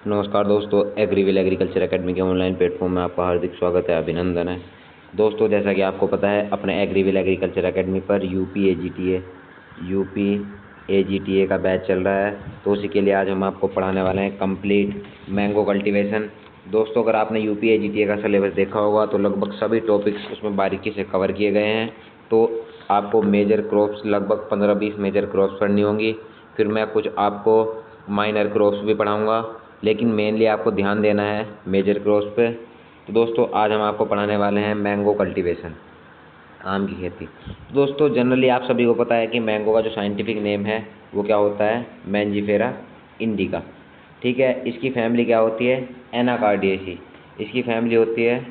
नमस्कार दोस्तों, एग्रीविल agriculture academy के ऑनलाइन प्लेटफॉर्म में आपका हार्दिक स्वागत है, अभिनंदन है। दोस्तों, जैसा कि आपको पता है, अपने एग्रीविल एग्रीकल्चर एकेडमी पर यूपी एजीटीए का बैच चल रहा है। तो उसी के लिए आज हम आपको पढ़ाने वाले हैं कंप्लीट मैंगो कल्टीवेशन। दोस्तों, अगर आपने यूपी एजीटीए का सिलेबस देखा होगा तो लगभग सभी टॉपिक्स उसमें बारीकी से कवर किए गए हैं। तो आपको मेजर क्रॉप्स लगभग 15-20 मेजर क्रॉप्स पढ़नी होंगी। फिर मैं कुछ आपको माइनर क्रॉप्स भी पढ़ाऊँगा, लेकिन मेनली आपको ध्यान देना है मेजर क्रॉप्स पे। तो दोस्तों, आज हम आपको पढ़ाने वाले हैं मैंगो कल्टीवेशन, आम की खेती। तो दोस्तों, जनरली आप सभी को पता है कि मैंगो का जो साइंटिफिक नेम है वो क्या होता है, मैंजीफेरा इंडिका। ठीक है, इसकी फैमिली क्या होती है, एनाकार्डियेसी इसकी फैमिली होती है।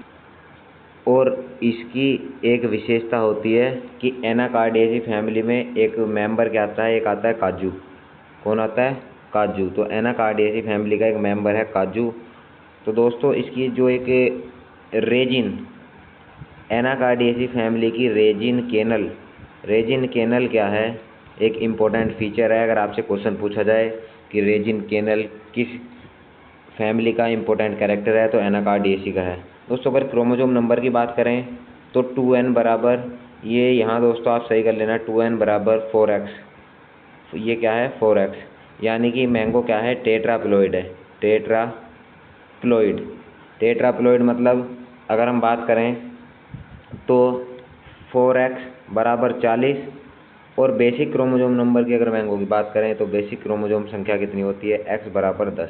और इसकी एक विशेषता होती है कि एनाकार्डियेसी फैमिली में एक मेंबर क्या आता है, एक आता है काजू। कौन आता है, काजू। तो एनाकार्डियेसी फैमिली का एक मेंबर है काजू। तो दोस्तों, इसकी जो एक रेजिन, एनाकार्डियेसी फैमिली की रेजिन केनल क्या है, एक इम्पोर्टेंट फीचर है। अगर आपसे क्वेश्चन पूछा जाए कि रेजिन केनल किस फैमिली का इम्पोर्टेंट कैरेक्टर है, तो एनाकार्डियेसी का है। दोस्तों, अगर क्रोमोजोम नंबर की बात करें तो 2n बराबर, ये यहाँ दोस्तों आप सही कर लेना, 2n बराबर 4x। ये क्या है, 4x, यानी कि मैंगो क्या है, टेट्राप्लॉइड है। टेट्राप्लॉइड मतलब अगर हम बात करें तो 4x बराबर 40। और बेसिक क्रोमोजोम नंबर की अगर मैंगो की बात करें तो बेसिक क्रोमोजोम संख्या कितनी होती है, x बराबर 10।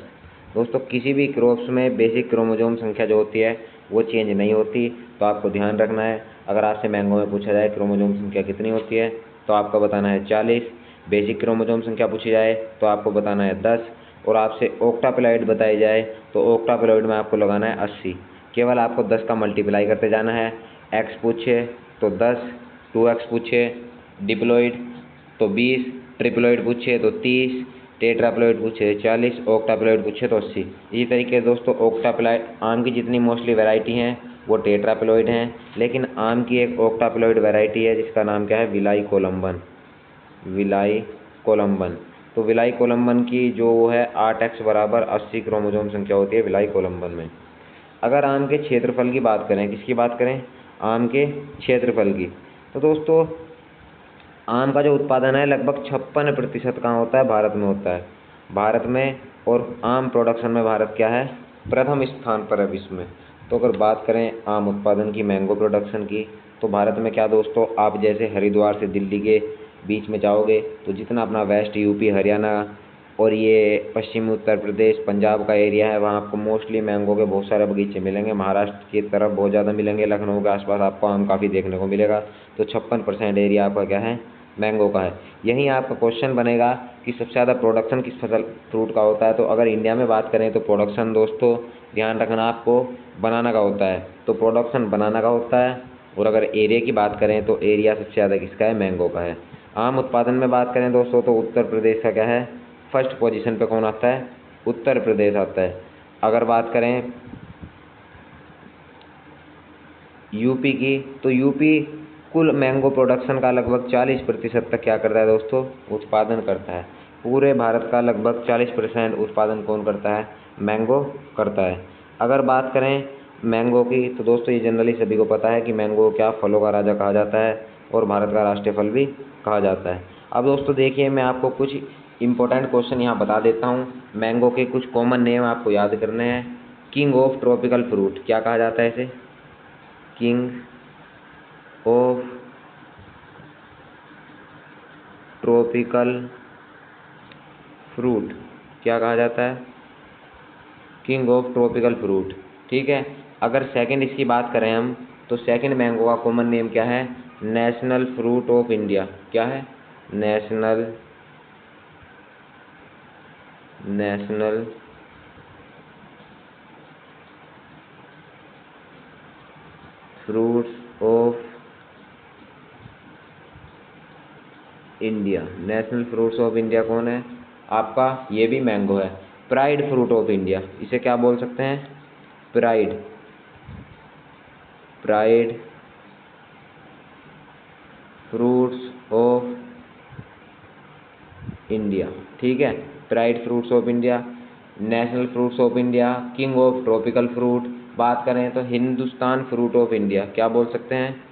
दोस्तों, किसी भी क्रॉप्स में बेसिक क्रोमोजोम संख्या जो होती है वो चेंज नहीं होती, तो आपको ध्यान रखना है। अगर आपसे मैंगो में पूछा जाए क्रोमोजोम संख्या कितनी होती है, तो आपको बताना है 40। बेसिक क्रोमोजोम संख्या पूछी जाए तो आपको बताना है 10। और आपसे ऑक्टाप्लॉइड बताई जाए तो ऑक्टाप्लॉइड में आपको लगाना है 80। केवल आपको 10 का मल्टीप्लाई करते जाना है। एक्स पूछे तो 10, 2x पूछे डिप्लॉइड तो 20, ट्रिप्लॉइड पूछे तो 30, टेट्राप्लॉइड पूछे 40, ऑक्टाप्लॉइड पूछे तो 80। इसी तरीके से दोस्तों, ऑक्टाप्लॉइड आम की जितनी मोस्टली वैरायटी हैं वो टेट्राप्लॉइड हैं, लेकिन आम की एक ऑक्टाप्लॉइड वैरायटी है जिसका नाम क्या है, विलाई कोलम्बन। तो विलाई कोलम्बन की जो वो है 8x बराबर 80 क्रोमोजोम संख्या होती है विलाई कोलम्बन में। अगर आम के क्षेत्रफल की बात करें, किसकी बात करें, आम के क्षेत्रफल की, तो दोस्तों आम का जो उत्पादन है लगभग 56% कहाँ होता है, भारत में होता है, भारत में। और आम प्रोडक्शन में भारत क्या है, प्रथम स्थान पर है विश्व में। तो अगर बात करें आम उत्पादन की, मैंगो प्रोडक्शन की, तो भारत में क्या दोस्तों, आप जैसे हरिद्वार से दिल्ली के बीच में जाओगे तो जितना अपना वेस्ट यूपी हरियाणा और ये पश्चिमी उत्तर प्रदेश पंजाब का एरिया है, वहाँ आपको मोस्टली मैंगो के बहुत सारे बगीचे मिलेंगे। महाराष्ट्र की तरफ बहुत ज़्यादा मिलेंगे, लखनऊ के आसपास आपको आम काफ़ी देखने को मिलेगा। तो 56% एरिया आपका क्या है, मैंगो का है। यहीं आपका क्वेश्चन बनेगा कि सबसे ज़्यादा प्रोडक्शन किस फसल फ्रूट का होता है। तो अगर इंडिया में बात करें तो प्रोडक्शन दोस्तों ध्यान रखना आपको बनाना का होता है, तो प्रोडक्शन बनाना का होता है। और अगर एरिया की बात करें तो एरिया सबसे ज़्यादा किसका है, मैंगो का है। आम उत्पादन में बात करें दोस्तों तो उत्तर प्रदेश का क्या है, फर्स्ट पोजीशन पे कौन आता है, उत्तर प्रदेश आता है। अगर बात करें यूपी की, तो यूपी कुल मैंगो प्रोडक्शन का लगभग 40% तक क्या करता है दोस्तों, उत्पादन करता है। पूरे भारत का लगभग 40% उत्पादन कौन करता है, मैंगो करता है। अगर बात करें मैंगो की, तो दोस्तों ये जनरली सभी को पता है कि मैंगो क्या, फलों का राजा कहा जाता है और भारत का राष्ट्रीय फल भी कहा जाता है। अब दोस्तों देखिए, मैं आपको कुछ इंपॉर्टेंट क्वेश्चन यहाँ बता देता हूँ। मैंगो के कुछ कॉमन नेम आपको याद करने हैं। किंग ऑफ ट्रॉपिकल फ्रूट क्या कहा जाता है इसे, किंग ऑफ ट्रॉपिकल फ्रूट क्या कहा जाता है, किंग ऑफ ट्रॉपिकल फ्रूट। ठीक है। अगर सेकंड इसकी बात करें हम, तो सेकंड मैंगो का कॉमन नेम क्या है, नेशनल फ्रूट ऑफ इंडिया। क्या है, national fruits of India. National fruits of India कौन है आपका, ये भी मैंगो है। प्राइड फ्रूट ऑफ इंडिया, इसे क्या बोल सकते हैं, प्राइड फ्रूट्स ऑफ इंडिया। ठीक है, pride fruits of India. National fruits of India, king of tropical fruit. बात करें तो हिंदुस्तान फ्रूट ऑफ इंडिया, क्या बोल सकते हैं?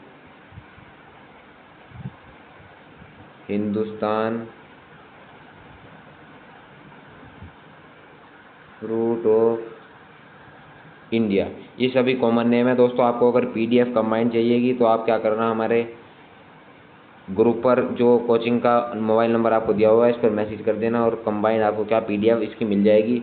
Hindustan fruit of India. ये सभी कॉमन नेम है दोस्तों। आपको अगर पीडीएफ कंबाइंड चाहिएगी तो आप क्या करना, हमारे ग्रुप पर जो कोचिंग का मोबाइल नंबर आपको दिया हुआ है इस पर मैसेज कर देना और कंबाइंड आपको क्या पीडीएफ इसकी मिल जाएगी।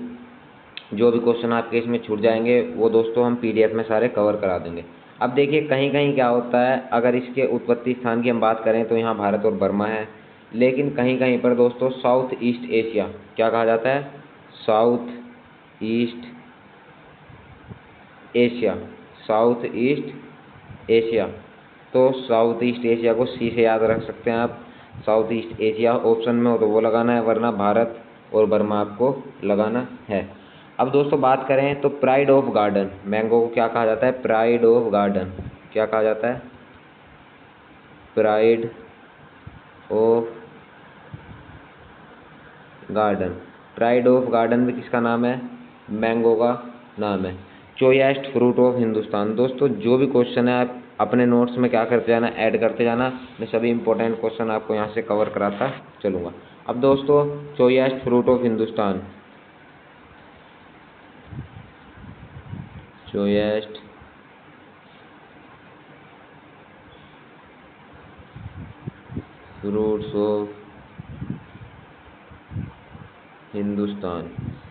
जो भी क्वेश्चन आपके इसमें छूट जाएंगे वो दोस्तों हम पीडीएफ में सारे कवर करा देंगे। अब देखिए कहीं कहीं क्या होता है, अगर इसके उत्पत्ति स्थान की हम बात करें तो यहाँ भारत और बर्मा है, लेकिन कहीं कहीं पर दोस्तों साउथ ईस्ट एशिया, क्या कहा जाता है? South east Asia, south east Asia. तो साउथ ईस्ट एशिया को सी से याद रख सकते हैं आप। साउथ ईस्ट एशिया ऑप्शन में हो तो वो लगाना है, वरना भारत और बर्मा आपको लगाना है। अब दोस्तों बात करें तो प्राइड ऑफ गार्डन, मैंगो को क्या कहा जाता है? Pride of garden. क्या कहा जाता है? Pride of garden. Pride of garden भी किसका नाम है? मैंगो का नाम है। चोएस्ट फ्रूट ऑफ हिंदुस्तान। दोस्तों जो भी क्वेश्चन है आप अपने नोट्स में क्या करते जाना, ऐड करते जाना। मैं सभी इंपॉर्टेंट क्वेश्चन आपको यहाँ से कवर कराता चलूँगा। अब दोस्तों choicest fruit of Hindustan, choicest fruits of Hindustan.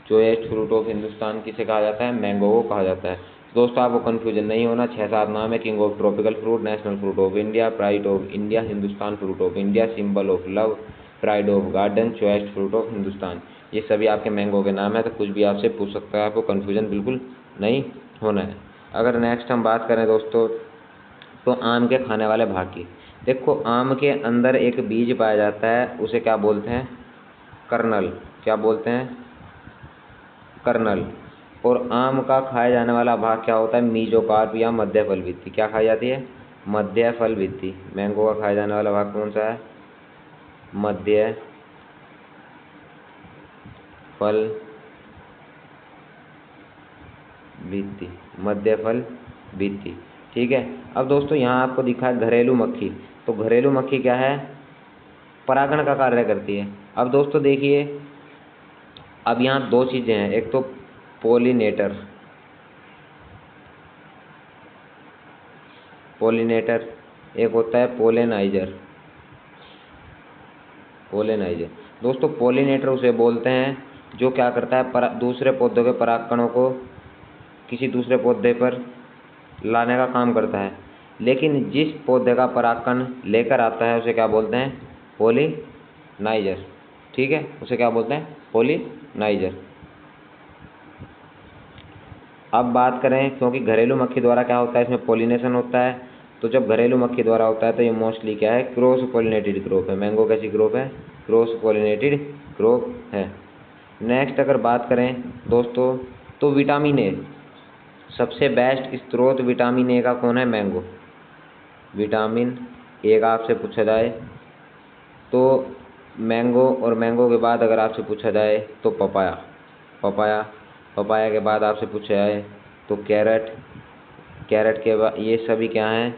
Choicest fruit of Hindustan किसे कहा जाता है? मैंगो को कहा जाता है। दोस्तों आपको कन्फ्यूजन नहीं होना, 6-7 नाम है। King of tropical fruit, national fruit of India, pride of India, Hindustan fruit of India, symbol of love, pride of garden, choicest fruit of Hindustan. ये सभी आपके मैंगो के नाम है, तो कुछ भी आपसे पूछ सकता है, आपको कन्फ्यूजन बिल्कुल नहीं होना है। अगर नेक्स्ट हम बात करें दोस्तों तो आम के खाने वाले भाग की। देखो आम के अंदर एक बीज पाया जाता है, उसे क्या बोलते हैं? कर्नल। क्या बोलते हैं? कर्नल। और आम का खाया जाने वाला भाग क्या होता है? मीजोकार्प या मध्य फल भित्ति। क्या खाई जाती है? मध्य फल भित्ति। मैंगो का खाया जाने वाला भाग कौन सा है? मध्य फल भित्ति, मध्य फल भित्ति। ठीक है। अब दोस्तों यहाँ आपको दिखा है घरेलू मक्खी। तो घरेलू मक्खी क्या है? परागण का कार्य करती है। अब दोस्तों देखिए, अब यहाँ दो चीज़ें हैं, एक तो पोलिनेटर, पोलिनेटर, एक होता है पोलेनाइजर। पोलेनाइजर दोस्तों, पोलिनेटर उसे बोलते हैं जो क्या करता है, दूसरे पौधों के परागकणों को किसी दूसरे पौधे पर लाने का काम करता है। लेकिन जिस पौधे का परागकण लेकर आता है उसे क्या बोलते हैं? पोलिनाइजर। ठीक है, उसे क्या बोलते हैं? पोलिनाइजर। अब बात करें, क्योंकि घरेलू मक्खी द्वारा क्या होता है, इसमें पोलिनेशन होता है, तो जब घरेलू मक्खी द्वारा होता है तो ये मोस्टली क्या है? क्रॉस पोलिनेटेड क्रॉप है। मैंगो कैसी क्रॉप है? क्रॉस पोलिनेटेड क्रॉप है। नेक्स्ट अगर बात करें दोस्तों तो विटामिन ए, सबसे बेस्ट स्रोत विटामिन ए का कौन है? मैंगो। विटामिन ए का आपसे पूछा जाए तो मैंगो, और मैंगो के बाद अगर आपसे पूछा जाए तो पपाया, पपाया, पपाया के बाद आपसे पूछा जाए तो कैरेट, कैरेट के बाद, ये सभी क्या हैं?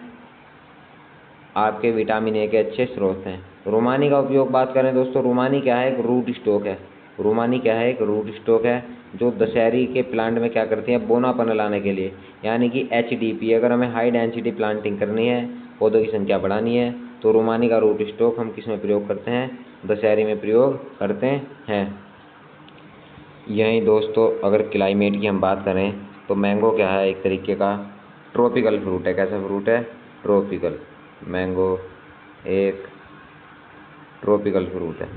आपके विटामिन ए के अच्छे स्रोत हैं। रोमानी का उपयोग बात करें दोस्तों, रोमानी क्या है? एक रूट स्टॉक है। रोमानी क्या है? एक रूट स्टॉक है जो दशहरी के प्लांट में क्या करती है? बोनापन लाने के लिए, यानी कि एचडीपी, अगर हमें हाई डेंसिटी प्लांटिंग करनी है, पौधों की संख्या बढ़ानी है, तो रोमानी का रूट स्टॉक हम किस में प्रयोग करते हैं? दशहरी में प्रयोग करते हैं। यहीं दोस्तों अगर क्लाइमेट की हम बात करें तो मैंगो क्या है? एक तरीके का ट्रॉपिकल फ्रूट है। कैसा फ्रूट है? ट्रॉपिकल। मैंगो एक ट्रॉपिकल फ्रूट है।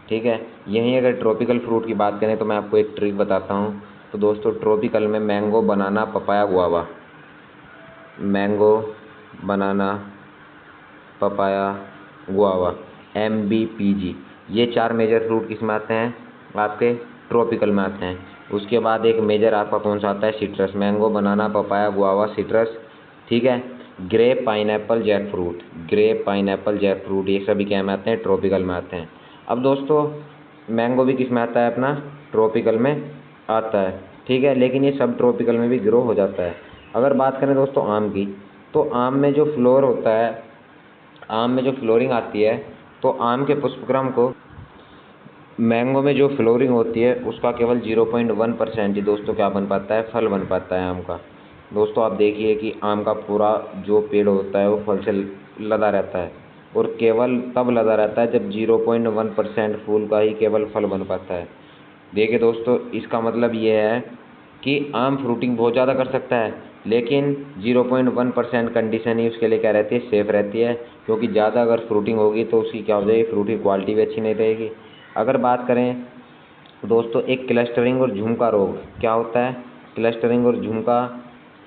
ठीक है। यहीं अगर ट्रॉपिकल फ्रूट की बात करें तो मैं आपको एक ट्रिक बताता हूँ। तो दोस्तों ट्रॉपिकल में mango, banana, papaya, guava, mango, banana, papaya, guava, MBPG, ये 4 मेजर फ्रूट किस में आते हैं? आपके ट्रॉपिकल में आते हैं। उसके बाद एक मेजर आपका कौन सा आता है? Citrus. Mango, banana, papaya, guava, citrus. ठीक है। Grape, pineapple, jackfruit, grape, pineapple, jackfruit, ये सभी क्या में आते हैं? ट्रॉपिकल में आते हैं। अब दोस्तों मैंगो भी किस में आता है? अपना ट्रॉपिकल में आता है, ठीक है, लेकिन ये सब ट्रॉपिकल में भी ग्रो हो जाता है। अगर बात करें दोस्तों आम की, तो आम में जो फ्लोर होता है, आम में जो फ्लोरिंग आती है, तो आम के पुष्पक्रम को मैंगो में जो फ्लोरिंग होती है उसका केवल 0.1% ही दोस्तों क्या बन पाता है, फल बन पाता है आम का। दोस्तों आप देखिए कि आम का पूरा जो पेड़ होता है वो फल से लदा रहता है, और केवल तब लदा रहता है जब 0.1% फूल का ही केवल फल बन पाता है। देखिए दोस्तों, इसका मतलब ये है कि आम फ्रूटिंग बहुत ज़्यादा कर सकता है, लेकिन 0.1% कंडीशन ही उसके लिए क्या रहती है, सेफ़ रहती है, क्योंकि ज़्यादा अगर फ्रूटिंग होगी तो उसकी क्या हो जाएगी, फ्रूट की क्वालिटी भी अच्छी नहीं रहेगी। अगर बात करें दोस्तों एक क्लस्टरिंग और झुमका रोग क्या होता है, क्लस्टरिंग और झुमका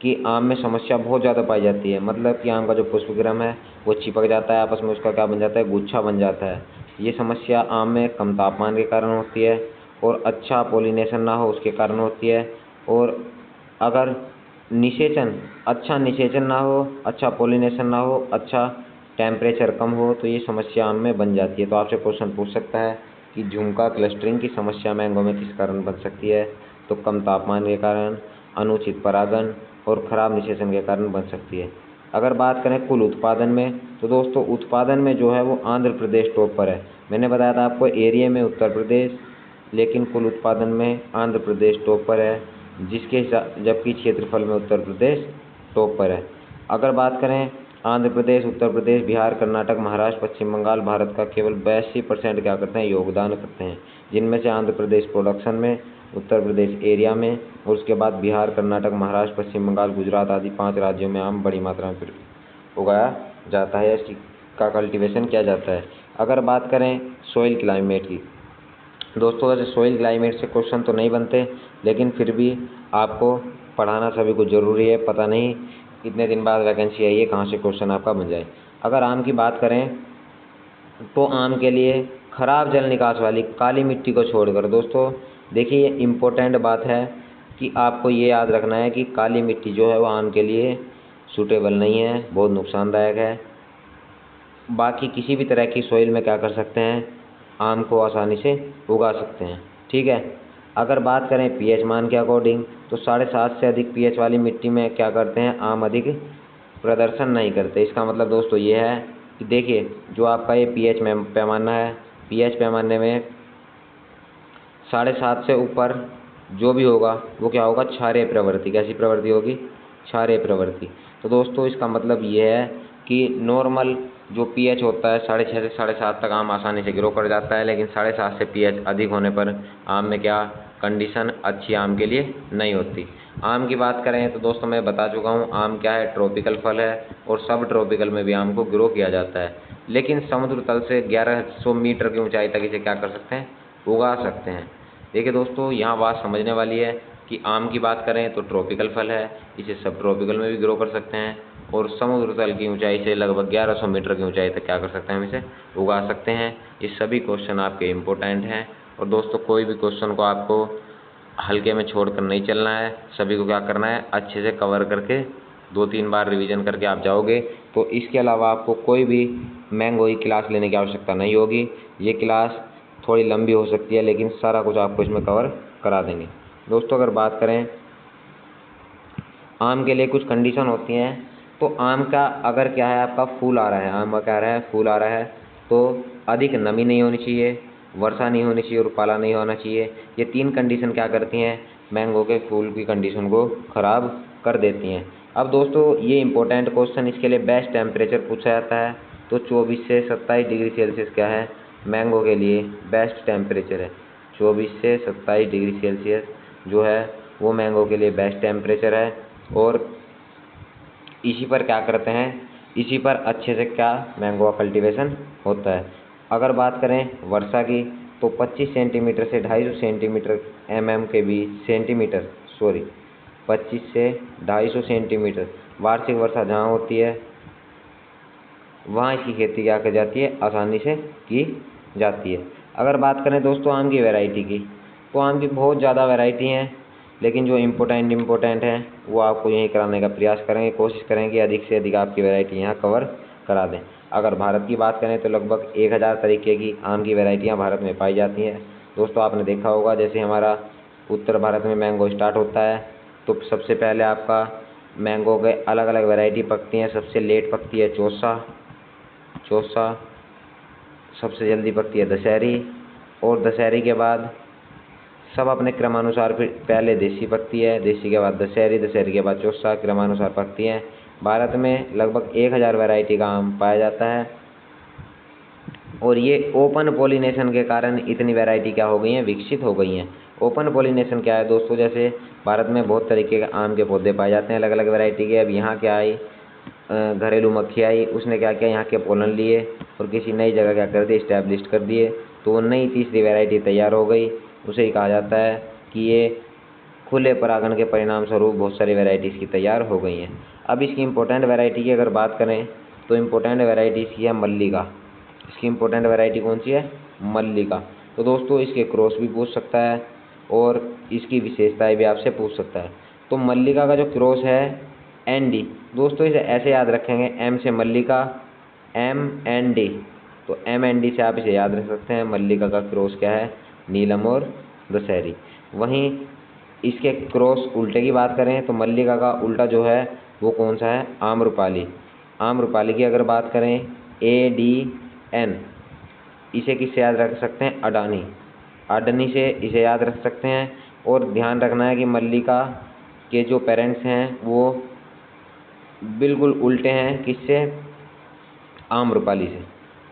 की आम में समस्या बहुत ज़्यादा पाई जाती है। मतलब कि आम का जो पुष्पक्रम है वो चिपक जाता है, आपस में उसका क्या बन जाता है, गुच्छा बन जाता है। ये समस्या आम में कम तापमान के कारण होती है, और अच्छा पोलिनेशन ना हो उसके कारण होती है। और अगर अच्छा निषेचन ना हो, अच्छा पोलिनेशन ना हो, अच्छा टेम्परेचर कम हो, तो ये समस्या आम में बन जाती है। तो आपसे क्वेश्चन पूछ सकता है कि झुमका क्लस्टरिंग की समस्या मैंगो में किस कारण बन सकती है, तो कम तापमान के कारण, अनुचित परागण और खराब निषेचन के कारण बन सकती है। अगर बात करें कुल उत्पादन में, तो दोस्तों उत्पादन में जो है वो आंध्र प्रदेश टॉप पर है। मैंने बताया था आपको एरिया में उत्तर प्रदेश, लेकिन कुल उत्पादन में आंध्र प्रदेश टॉप पर है, जबकि क्षेत्रफल में उत्तर प्रदेश टॉप पर है। अगर बात करें आंध्र प्रदेश, उत्तर प्रदेश, बिहार, कर्नाटक, महाराष्ट्र, पश्चिम बंगाल भारत का केवल 82% क्या करते हैं, योगदान करते हैं, जिनमें से आंध्र प्रदेश प्रोडक्शन में, उत्तर प्रदेश एरिया में, और उसके बाद बिहार, कर्नाटक, महाराष्ट्र, पश्चिम बंगाल, गुजरात आदि 5 राज्यों में आम बड़ी मात्रा में उगाया जाता है, इसका कल्टीवेशन किया जाता है। अगर बात करें सॉइल क्लाइमेट की, दोस्तों वैसे सॉइल क्लाइमेट से क्वेश्चन तो नहीं बनते, लेकिन फिर भी आपको पढ़ाना सभी को ज़रूरी है। पता नहीं कितने दिन बाद वैकेंसी आई है, कहाँ से क्वेश्चन आपका बन जाए। अगर आम की बात करें, तो आम के लिए खराब जल निकास वाली काली मिट्टी को छोड़कर, दोस्तों देखिए ये इम्पोर्टेंट बात है कि आपको ये याद रखना है कि काली मिट्टी जो है वो आम के लिए सूटेबल नहीं है, बहुत नुकसानदायक है। बाकी किसी भी तरह की सॉइल में क्या कर सकते हैं, आम को आसानी से उगा सकते हैं, ठीक है। अगर बात करें पीएच मान के अकॉर्डिंग, तो 7.5 से अधिक पीएच वाली मिट्टी में क्या करते हैं, आम अधिक प्रदर्शन नहीं करते। इसका मतलब दोस्तों ये है कि देखिए जो आपका ये पीएच में पैमाना है, पीएच पैमाने में 7.5 से ऊपर जो भी होगा वो क्या होगा, क्षारीय प्रवृत्ति। कैसी प्रवृत्ति होगी, क्षारीय प्रवृत्ति। तो दोस्तों इसका मतलब ये है कि नॉर्मल जो पीएच होता है 6.5 से 7.5 तक आम आसानी से ग्रो कर जाता है, लेकिन 7.5 से पीएच अधिक होने पर आम में क्या कंडीशन अच्छी आम के लिए नहीं होती। आम की बात करें तो दोस्तों मैं बता चुका हूँ, आम क्या है, ट्रॉपिकल फल है, और सब ट्रॉपिकल में भी आम को ग्रो किया जाता है, लेकिन समुद्र तल से 1100 मीटर की ऊंचाई तक इसे क्या कर सकते हैं, उगा सकते हैं। देखिए दोस्तों यहाँ बात समझने वाली है कि आम की बात करें तो ट्रॉपिकल फल है, इसे सब ट्रॉपिकल में भी ग्रो कर सकते हैं, और समुद्र तल की ऊंचाई से लगभग 1100 मीटर की ऊंचाई तक क्या कर सकते हैं, हम इसे उगा सकते हैं। ये सभी क्वेश्चन आपके इम्पोर्टेंट हैं, और दोस्तों कोई भी क्वेश्चन को आपको हल्के में छोड़कर नहीं चलना है, सभी को क्या करना है, अच्छे से कवर करके 2-3 बार रिवीजन करके आप जाओगे। तो इसके अलावा आपको कोई भी मैंगो की क्लास लेने की आवश्यकता नहीं होगी। ये क्लास थोड़ी लंबी हो सकती है, लेकिन सारा कुछ आपको इसमें कवर करा देंगे। दोस्तों अगर बात करें आम के लिए कुछ कंडीशन होती हैं, तो आम का अगर क्या है, आपका फूल आ रहा है, आम का क्या रहा है, फूल आ रहा है, तो अधिक नमी नहीं होनी चाहिए, वर्षा नहीं होनी चाहिए, और पाला नहीं होना चाहिए। ये 3 कंडीशन क्या करती हैं, मैंगो के फूल की कंडीशन को ख़राब कर देती हैं। अब दोस्तों ये इंपॉर्टेंट क्वेश्चन, इसके लिए बेस्ट टेम्परेचर पूछा जाता है, तो 24 से 27 डिग्री सेल्सियस क्या है, मैंगो के लिए बेस्ट टेम्परेचर है। 24 से 27 डिग्री सेल्सियस जो है वो मैंगो के लिए बेस्ट टेम्परेचर है, और इसी पर क्या करते हैं, इसी पर अच्छे से क्या मैंगो का कल्टीवेशन होता है। अगर बात करें वर्षा की, तो 25 सेंटीमीटर से 250 सेंटीमीटर के बीच 25 से 250 सेंटीमीटर वार्षिक वर्षा जहाँ होती है वहाँ इसकी खेती क्या की जाती है, आसानी से की जाती है। अगर बात करें दोस्तों आम की वैरायटी की, तो आम की बहुत ज़्यादा वैरायटी हैं, लेकिन जो इम्पोर्टेंट हैं वो आपको यहीं कराने का प्रयास करेंगे, कोशिश करेंगे अधिक से अधिक आपकी वैरायटी यहाँ कवर करा दें। अगर भारत की बात करें तो लगभग 1000 तरीके की आम की वैरायटियाँ भारत में पाई जाती हैं। दोस्तों आपने देखा होगा जैसे हमारा उत्तर भारत में मैंगो स्टार्ट होता है। तो सबसे पहले आपका मैंगो के अलग अलग वैरायटी पकती हैं। सबसे लेट पकती है चौसा, सबसे जल्दी पकती है दशहरी, और दशहरी के बाद सब अपने क्रमानुसार फिर पहले देसी पकती है, देसी के बाद दशहरी, दशहरी के बाद चौसा, क्रमानुसार पकती हैं। भारत में लगभग 1000 वैरायटी का आम पाया जाता है, और ये ओपन पॉलिनेशन के कारण इतनी वैरायटी क्या हो गई हैं, विकसित हो गई हैं। ओपन पॉलिनेशन क्या है दोस्तों, जैसे भारत में बहुत तरीके के आम के पौधे पाए जाते हैं अलग अलग वैरायटी के। अब यहाँ क्या आई, घरेलू मक्खी आई, उसने क्या किया, यहाँ के पोलन लिए और किसी नई जगह क्या कर दिए, इस्टेब्लिश कर दिए, तो वो नई तीसरी वैरायटी तैयार हो गई। उसे ही कहा जाता है कि ये खुले परागण के परिणाम स्वरूप बहुत सारी वैरायटीज़ की तैयार हो गई हैं। अब इसकी इम्पोर्टेंट वैरायटी की अगर बात करें तो इम्पोर्टेंट वैरायटी इसकी है मल्लिका। इसकी इम्पोर्टेंट वैरायटी कौन सी है, मल्लिका। तो दोस्तों इसके क्रॉस भी पूछ सकता है और इसकी विशेषताएं भी आपसे पूछ सकता है। तो मल्लिका का जो क्रॉस है ND, दोस्तों इसे ऐसे याद रखेंगे, M से मल्लिका, MND, तो MND से आप इसे याद रख सकते हैं। मल्लिका का क्रॉस क्या है, नीलम और दशहरी। वहीं इसके क्रॉस उल्टे की बात करें तो मल्लिका का उल्टा जो है वो कौन सा है, आम्रपाली। आम्रपाली की अगर बात करें ADN, इसे किससे याद रख सकते हैं, अडानी, अडनी से इसे याद रख सकते हैं। और ध्यान रखना है कि मल्लिका के जो पेरेंट्स हैं वो बिल्कुल उल्टे हैं, किससे, आम्रपाली से।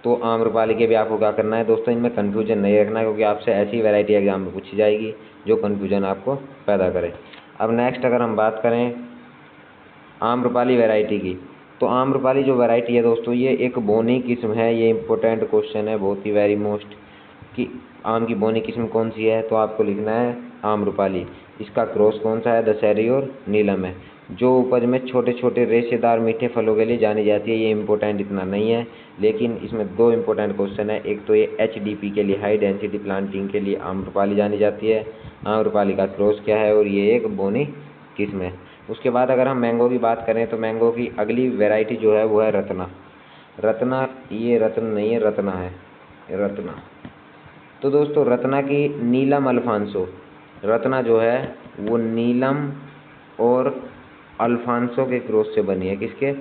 तो आम्रपाली के भी आपको क्या करना है दोस्तों, इनमें कन्फ्यूजन नहीं रखना है, क्योंकि आपसे ऐसी वैरायटी एग्जाम में पूछी जाएगी जो कन्फ्यूजन आपको पैदा करे। अब नेक्स्ट अगर हम बात करें आम्रपाली वैरायटी की, तो आम्रपाली जो वैरायटी है दोस्तों ये एक बोनी किस्म है। ये इंपॉर्टेंट क्वेश्चन है, बहुत ही वेरी मोस्ट, कि आम की बोनी किस्म कौन सी है, तो आपको लिखना है आम्रपाली। इसका क्रॉस कौन सा है, दशहरी और नीलम है। जो उपज में छोटे छोटे रेशेदार मीठे फलों के लिए जानी जाती है। ये इंपॉर्टेंट इतना नहीं है, लेकिन इसमें 2 इंपॉर्टेंट क्वेश्चन है। एक तो ये HDP के लिए, हाई डेंसिटी प्लांटिंग के लिए आम्रपाली जानी जाती है, आम्रपाली का क्रॉस क्या है, और ये एक बोनी किस्म है। उसके बाद अगर हम मैंगो की बात करें तो मैंगो की अगली वेराइटी जो है वो है रत्ना। रत्ना, ये रत्न नहीं है, रत्ना है, रत्ना। तो दोस्तों रत्ना की नीलम अल्फांसो, रत्ना जो है वो नीलम और अल्फांसो के क्रॉस से बनी है। किसके,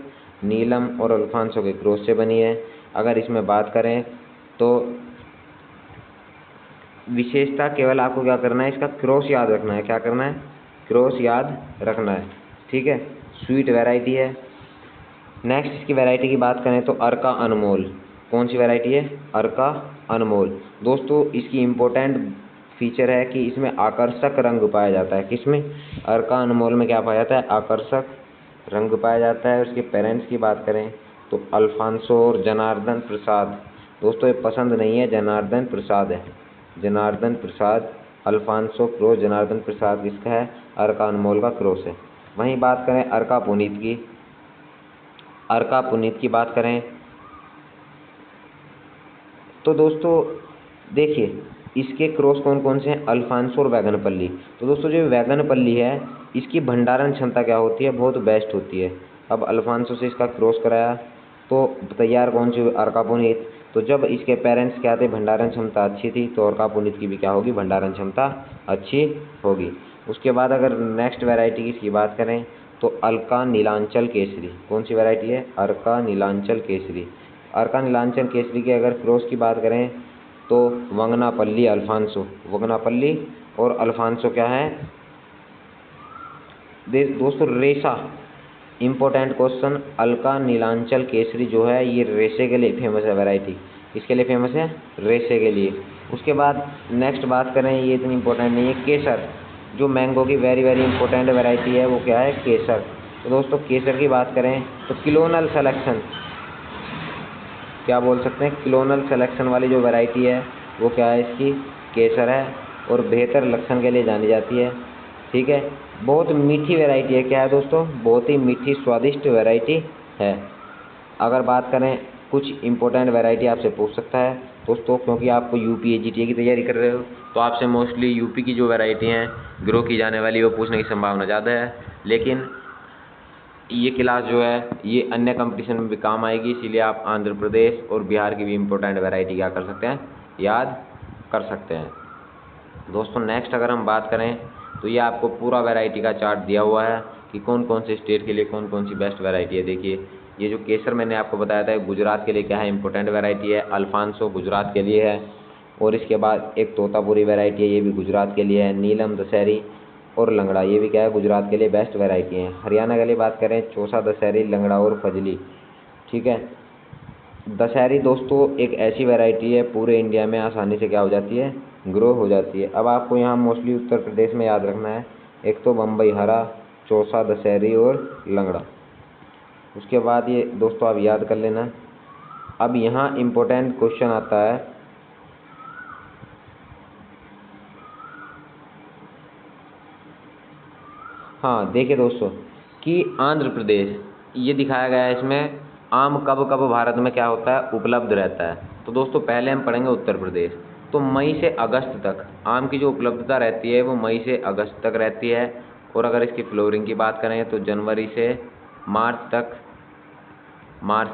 नीलम और अल्फांसो के क्रॉस से बनी है। अगर इसमें बात करें तो विशेषता केवल आपको क्या करना है, इसका क्रॉस याद रखना है। क्या करना है, क्रॉस याद रखना है, ठीक है। स्वीट वैरायटी है। नेक्स्ट इसकी वैरायटी की बात करें तो अर्का अनमोल। कौन सी वैरायटी है, अर्का अनमोल। दोस्तों इसकी इम्पोर्टेंट फीचर है कि इसमें आकर्षक रंग पाया जाता है। किसमें, अर्का अनमोल में क्या पाया जाता है, आकर्षक रंग पाया जाता है। उसके पेरेंट्स की बात करें तो अल्फांसो और जनार्दन प्रसाद। दोस्तों ये पसंद नहीं है, जनार्दन प्रसाद है, जनार्दन प्रसाद। अल्फांसो क्रॉस जनार्दन प्रसाद किसका है, अर्का अनमोल का क्रॉस है। वहीं बात करें अर्का पुनीत की, अर्का पुनीत की बात करें तो दोस्तों देखिए इसके क्रॉस कौन कौन से हैं, अल्फांसो और वैगनपल्ली। तो दोस्तों जो वैगनपल्ली है इसकी भंडारण क्षमता क्या होती है, बहुत बेस्ट होती है। अब अल्फांसो से इसका क्रॉस कराया तो तैयार कौन सी, अर्का पुनीत। तो जब इसके पेरेंट्स क्या थे, भंडारण क्षमता अच्छी थी, तो अर्का पुनीत की भी क्या होगी, भंडारण क्षमता अच्छी होगी। उसके बाद अगर नेक्स्ट वैरायटी की इसकी बात करें तो अर्का नीलांचल केसरी। कौन सी वैरायटी है, अर्का नीलांचल केसरी। अर्का नीलांचल केसरी के अगर क्रॉस की बात करें तो वंगनापल्ली अल्फांसो, वंगनापल्ली और अल्फांसो क्या है दोस्तों, रेशा। इंपॉर्टेंट क्वेश्चन, अर्का नीलांचल केसरी जो है ये रेशे के लिए फेमस है वैरायटी। किसके लिए फेमस है, रेशे के लिए। उसके बाद नेक्स्ट बात करें, ये इतनी इंपॉर्टेंट नहीं है, केसर। जो मैंगो की वेरी वेरी इंपॉर्टेंट वैरायटी है वो क्या है, केसर। तो दोस्तों केसर की बात करें तो क्लोनल सेलेक्शन, क्या बोल सकते हैं, क्लोनल सेलेक्शन वाली जो वैरायटी है वो क्या है, इसकी केसर है, और बेहतर लक्षण के लिए जानी जाती है, ठीक है। बहुत मीठी वैरायटी है, क्या है दोस्तों, बहुत ही मीठी स्वादिष्ट वैरायटी है। अगर बात करें कुछ इंपॉर्टेंट वैरायटी आपसे पूछ सकता है दोस्तों, क्योंकि आपको यूपी जीटीए की तैयारी कर रहे हो तो आपसे मोस्टली यूपी की जो वैरायटी हैं ग्रो की जाने वाली वो पूछने की संभावना ज़्यादा है। लेकिन ये क्लास जो है ये अन्य कंपटीशन में भी काम आएगी, इसीलिए आप आंध्र प्रदेश और बिहार की भी इम्पोर्टेंट वैरायटी क्या कर सकते हैं, याद कर सकते हैं। दोस्तों नेक्स्ट अगर हम बात करें तो ये आपको पूरा वैरायटी का चार्ट दिया हुआ है कि कौन कौन से स्टेट के लिए कौन कौन सी बेस्ट वैरायटी है। देखिए ये जो केसर मैंने आपको बताया था गुजरात के लिए क्या है, इंपॉर्टेंट वैरायटी है। अल्फांसो गुजरात के लिए है। और इसके बाद एक तोतापुरी वैरायटी है, ये भी गुजरात के लिए है। नीलम, दशहरी और लंगड़ा, ये भी क्या है, गुजरात के लिए बेस्ट वैरायटी है। हरियाणा के लिए बात करें, चौसा, दशहरी, लंगड़ा और फजली। ठीक है। दशहरी दोस्तों एक ऐसी वैरायटी है पूरे इंडिया में आसानी से क्या हो जाती है, ग्रो हो जाती है। अब आपको यहाँ मोस्टली उत्तर प्रदेश में याद रखना है, एक तो बम्बई हरा, चौसा, दशहरी और लंगड़ा। उसके बाद ये दोस्तों आप याद कर लेना। अब यहाँ इम्पोर्टेंट क्वेश्चन आता है, हाँ देखिए दोस्तों कि आंध्र प्रदेश ये दिखाया गया है इसमें, आम कब कब भारत में क्या होता है, उपलब्ध रहता है। तो दोस्तों पहले हम पढ़ेंगे उत्तर प्रदेश। तो मई से अगस्त तक आम की जो उपलब्धता रहती है वो मई से अगस्त तक रहती है। और अगर इसकी फ्लोरिंग की बात करें तो जनवरी से मार्च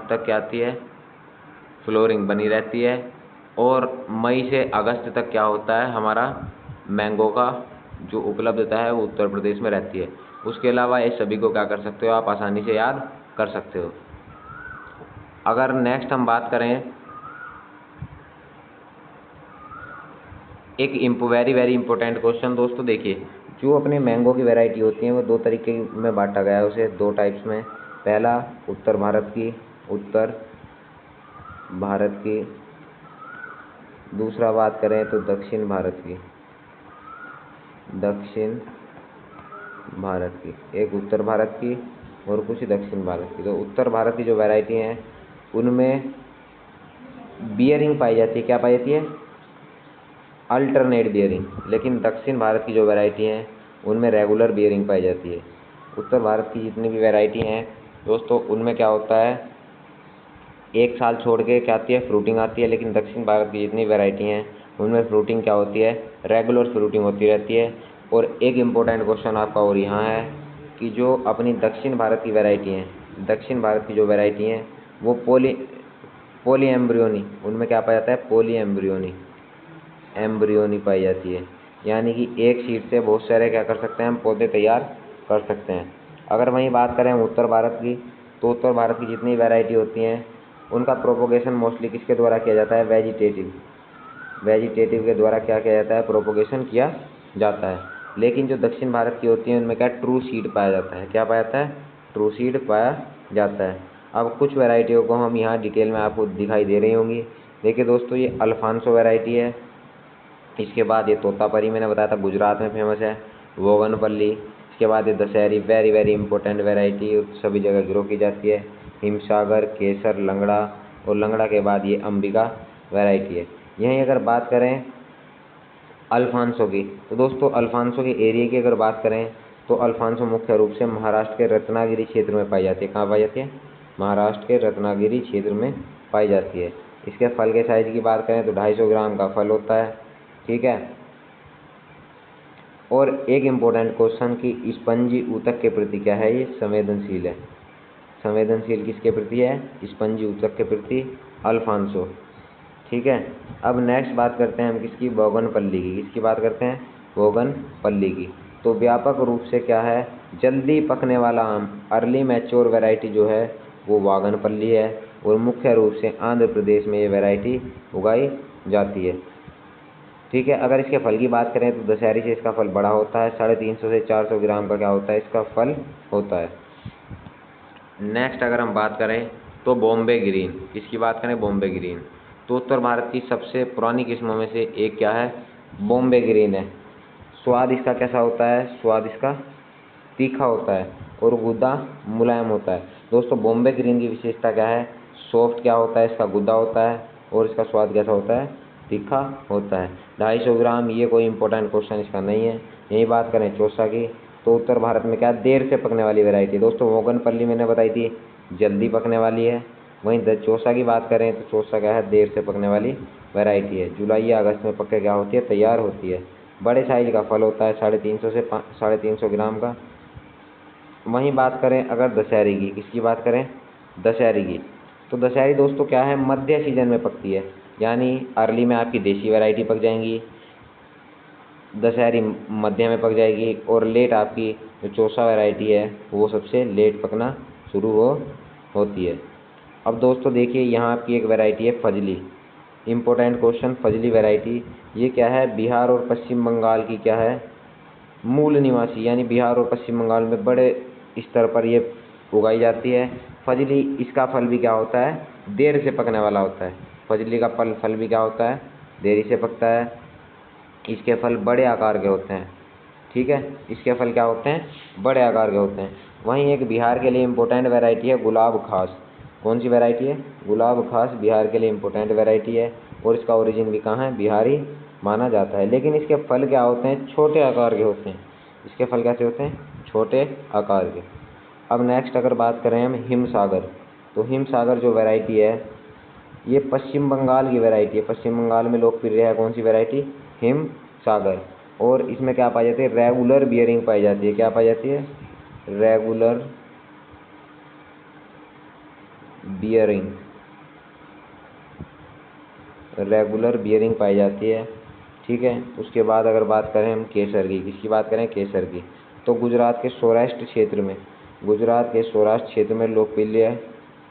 तक क्या आती है, फ्लोरिंग बनी रहती है। और मई से अगस्त तक क्या होता है, हमारा मैंगो का जो उपलब्धता है वो उत्तर प्रदेश में रहती है। उसके अलावा इस सभी को क्या कर सकते हो, आप आसानी से याद कर सकते हो। अगर नेक्स्ट हम बात करें, एक वेरी इंपॉर्टेंट क्वेश्चन दोस्तों, देखिए जो अपने मैंगो की वैरायटी होती है वो दो तरीके में बांटा गया है उसे, दो टाइप्स में। पहला उत्तर भारत की, दूसरा बात करें तो दक्षिण भारत की, एक उत्तर भारत की और कुछ दक्षिण भारत की। तो उत्तर भारत की जो वैरायटी हैं उनमें बियरिंग पाई जाती है, क्या पाई जाती है, अल्टरनेट बियरिंग। लेकिन दक्षिण भारत की जो वैरायटी हैं उनमें रेगुलर बियरिंग पाई जाती है। उत्तर भारत की जितनी भी वैरायटी हैं दोस्तों उनमें क्या होता है, एक साल छोड़ के क्या आती है, फ्रूटिंग आती है। लेकिन दक्षिण भारत की जितनी वैरायटी हैं उनमें फ्रूटिंग क्या होती है, रेगुलर फ्रूटिंग होती रहती है। और एक इम्पोर्टेंट क्वेश्चन आपका और यहाँ है कि जो अपनी दक्षिण भारत की वैरायटी हैं, दक्षिण भारत की जो वैरायटी हैं वो पोली एम्ब्रियोनी, उनमें क्या पाया जाता है, पोली एम्ब्रियोनी पाई जाती है। यानी कि एक सीड से बहुत सारे क्या कर सकते हैं, हम पौधे तैयार कर सकते हैं। अगर वहीं बात करें उत्तर भारत की, तो उत्तर भारत की जितनी वैरायटी होती हैं उनका प्रोपोगेशन मोस्टली किसके द्वारा किया जाता है, वेजिटेटिव के द्वारा क्या किया जाता है, प्रोपोगेशन किया जाता है। लेकिन जो दक्षिण भारत की होती हैं उनमें क्या ट्रू सीड पाया जाता है, क्या पाया जाता है, ट्रू सीड पाया जाता है। अब कुछ वैरायटियों को हम यहाँ डिटेल में आपको दिखाई दे रही होंगी। देखिए दोस्तों ये अल्फांसो वैरायटी है। इसके बाद ये तोतापरी मैंने बताया था गुजरात में फेमस है, बोगनपल्ली। इसके बाद ये दशहरी, वेरी इंपॉर्टेंट वैरायटी, सभी जगह ग्रो की जाती है। हिमसागर, केसर, लंगड़ा, और लंगड़ा के बाद ये अंबिका वैरायटी है। यहीं अगर बात करें अल्फांसो की, तो दोस्तों अल्फांसो के एरिया की अगर बात करें तो अल्फांसो मुख्य रूप से महाराष्ट्र के रत्नागिरी क्षेत्र में पाई जाती है। कहाँ पाई जाती है, महाराष्ट्र के रत्नागिरी क्षेत्र में पाई जाती है। इसके फल के साइज की बात करें तो 250 ग्राम का फल होता है। ठीक है। और एक इम्पोर्टेंट क्वेश्चन कि स्पंजी ऊतक के प्रति क्या है, ये संवेदनशील है। संवेदनशील किसके प्रति है, स्पंजी ऊतक के प्रति, अल्फांसो। ठीक है। अब नेक्स्ट बात करते हैं हम किसकी, बोगनपल्ली की। किसकी बात करते हैं, बोगनपल्ली की। तो व्यापक रूप से क्या है, जल्दी पकने वाला आम, अर्ली मैच्योर वैरायटी जो है वो वागनपल्ली है। और मुख्य रूप से आंध्र प्रदेश में ये वैरायटी उगाई जाती है। ठीक है। अगर इसके फल की बात करें तो दशहरी से इसका फल बड़ा होता है, 350 से 400 ग्राम का क्या होता है, इसका फल होता है। नेक्स्ट अगर हम बात करें तो बॉम्बे ग्रीन, किसकी बात करें, बॉम्बे ग्रीन। तो उत्तर भारत की सबसे पुरानी किस्मों में से एक क्या है, बॉम्बे ग्रीन है। स्वाद इसका कैसा होता है, स्वाद इसका तीखा होता है और गुद्दा मुलायम होता है। दोस्तों बॉम्बे ग्रीन की विशेषता क्या है, सॉफ्ट क्या होता है, इसका गुद्दा होता है और इसका स्वाद कैसा होता है, तीखा होता है। 250 ग्राम, ये कोई इंपॉर्टेंट क्वेश्चन इसका नहीं है। यही बात करें चौसा की, तो उत्तर भारत में क्या देर से पकने वाली वैरायटी। दोस्तों बोगनपल्ली मैंने बताई थी जल्दी पकने वाली है, वहीं चौसा की बात करें तो चौसा क्या है, देर से पकने वाली वैरायटी है। जुलाई या अगस्त में पक के क्या होती है, तैयार होती है। बड़े साइज का फल होता है, 350 से 350 ग्राम का। वहीं बात करें अगर दशहरी की, किसकी बात करें, दशहरी की, तो दशहरी दोस्तों क्या है, मध्य सीजन में पकती है। यानी अर्ली में आपकी देसी वैरायटी पक जाएंगी, दशहरी मध्य में पक जाएगी, और लेट आपकी जो चौसा वैरायटी है वो सबसे लेट पकना शुरू होती है। अब दोस्तों देखिए, यहाँ आपकी एक वैरायटी है Fazli. Important question, Fazli variety ये क्या है? बिहार और पश्चिम बंगाल की क्या है? मूल निवासी, यानी बिहार और पश्चिम बंगाल में बड़े स्तर पर ये उगाई जाती है। फजली, इसका फल भी क्या होता है? देर से पकने वाला होता है। फजली का फल भी क्या होता है? देरी से पकता है। इसके फल बड़े आकार के होते हैं। ठीक है, इसके फल क्या होते हैं? बड़े आकार के होते हैं। वहीं एक बिहार के लिए इम्पोर्टेंट वैरायटी है गुलाब खास। कौन सी वैरायटी है? गुलाब खास बिहार के लिए इम्पोर्टेंट वैरायटी है, और इसका ओरिजिन भी कहाँ है? बिहार ही माना जाता है। लेकिन इसके फल क्या होते हैं? छोटे आकार के होते हैं। इसके फल कैसे होते हैं? छोटे आकार के। अब नेक्स्ट अगर बात करें हम हिमसागर, तो हिमसागर जो वैरायटी है ये पश्चिम बंगाल की वैरायटी है। पश्चिम बंगाल में लोकप्रिय है कौन सी वैरायटी? हिमसागर। और इसमें क्या पाई जाती है? रेगुलर बियरिंग पाई जाती है। क्या पाई जाती है? रेगुलर बियरिंग, रेगुलर बियरिंग पाई जाती है। ठीक है, उसके बाद अगर बात करें हम केसर की, किसकी बात करें? केसर की। तो गुजरात के सौराष्ट्र क्षेत्र में, गुजरात के सौराष्ट्र क्षेत्र में लोकप्रिय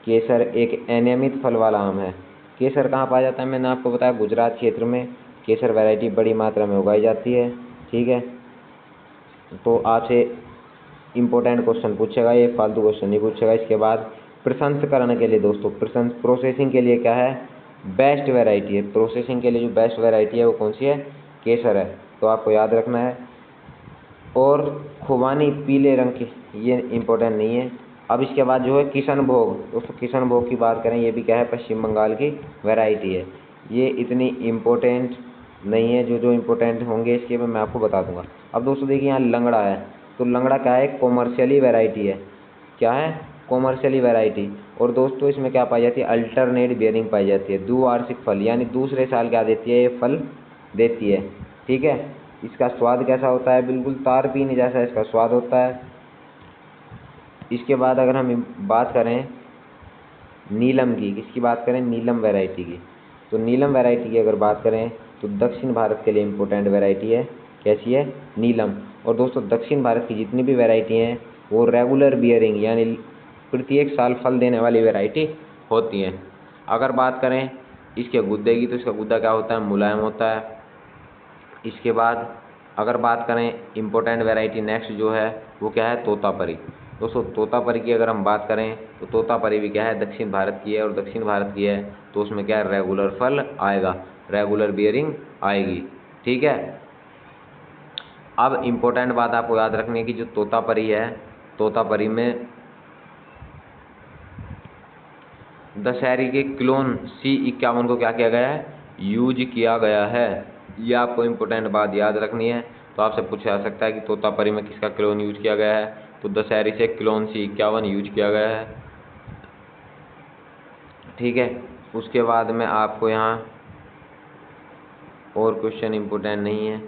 केसर एक अनियमित फल वाला आम है। केसर कहाँ पाया जाता है? मैंने आपको बताया गुजरात क्षेत्र में केसर वैरायटी बड़ी मात्रा में उगाई जाती है। ठीक है, तो आपसे इम्पोर्टेंट क्वेश्चन पूछेगा, ये फालतू क्वेश्चन नहीं पूछेगा। इसके बाद प्रसंस्करण के लिए दोस्तों, प्रोसेसिंग के लिए क्या है? बेस्ट वैरायटी है। प्रोसेसिंग के लिए जो बेस्ट वैरायटी है वो कौन सी है? केसर है। तो आपको याद रखना है। और खुबानी पीले रंग की, ये इम्पोर्टेंट नहीं है। अब इसके बाद जो है किशनभोग, दोस्तों किशनभोग की बात करें, ये भी क्या है? पश्चिम बंगाल की वैरायटी है। ये इतनी इम्पोर्टेंट नहीं है, जो जो इम्पोर्टेंट होंगे इसके मैं आपको बता दूंगा। अब दोस्तों देखिए, यहाँ लंगड़ा है, तो लंगड़ा क्या है? कॉमर्शियली वैरायटी है। क्या है? Commercially variety. और दोस्तों इसमें क्या पाई जाती है? अल्टरनेट बियरिंग पाई जाती है। द्विवार्षिक फल, यानी दूसरे साल क्या देती है? ये फल देती है। ठीक है, इसका स्वाद कैसा होता है? बिल्कुल तार पीने जैसा इसका स्वाद होता है। इसके बाद अगर हम बात करें नीलम की, किसकी बात करें? नीलम वैरायटी की। तो नीलम वैरायटी की अगर बात करें तो दक्षिण भारत के लिए इम्पोर्टेंट वैरायटी है। कैसी है? नीलम। और दोस्तों दक्षिण भारत की जितनी भी वैरायटी हैं वो रेगुलर बियरिंग, यानी प्रत्येक साल फल देने वाली वैरायटी होती हैं। अगर बात करें इसके गुद्दे की, तो इसका गुद्दा क्या होता है? मुलायम होता है। इसके बाद अगर बात करें इम्पोर्टेंट वैरायटी नेक्स्ट जो है वो क्या है? तोतापरी। दोस्तों तोतापरी की अगर हम बात करें तो तोतापरी भी क्या है? दक्षिण भारत की है, और दक्षिण भारत की है तो उसमें क्या है? रेगुलर फल आएगा, रेगुलर बियरिंग आएगी। ठीक है, अब इम्पोर्टेंट बात आपको याद रखनी है कि जो तोतापरी है, तोतापरी में दशहरी के क्लोन C51 को क्या किया गया है? यूज किया गया है। ये आपको इम्पोर्टेंट बात याद रखनी है। तो आपसे पूछा जा सकता है कि तोतापरी में किसका क्लोन यूज किया गया है? तो दशहरी से क्लोन C51 यूज किया गया है। ठीक है, उसके बाद में आपको यहाँ और क्वेश्चन इम्पोर्टेंट नहीं है।